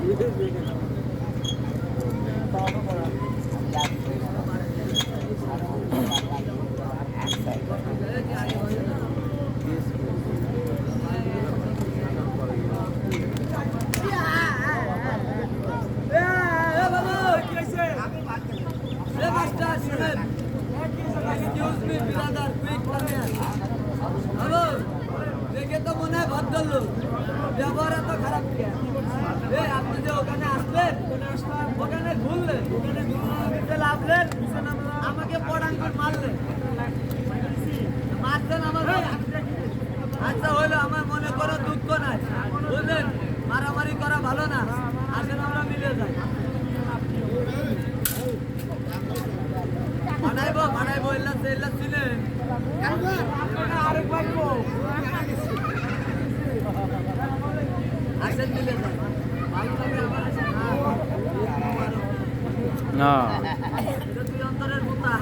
Excuse me, brother, quick come here. Hello, দেখে তো মনে হয় ভদ্রলোক, ব্যবহার এত খারাপ কেন? আপনি যে ওখানে আসলেন, ওখানে ঘুরলেন, লাভলেন, আমাকে পড়াঙ্কুর মারলেন, মারছেন আমার। আচ্ছা হইলো, আমার মনে করো দুঃখ নাই, বুঝলেন? মারামারি করা ভালো না, আসেন আমরা মিলে যাই। বানাইবো এল্লা ছিলেন আসেন মিলে যাই, ভালো লাগে আমার। তুই অন্তরের মোতা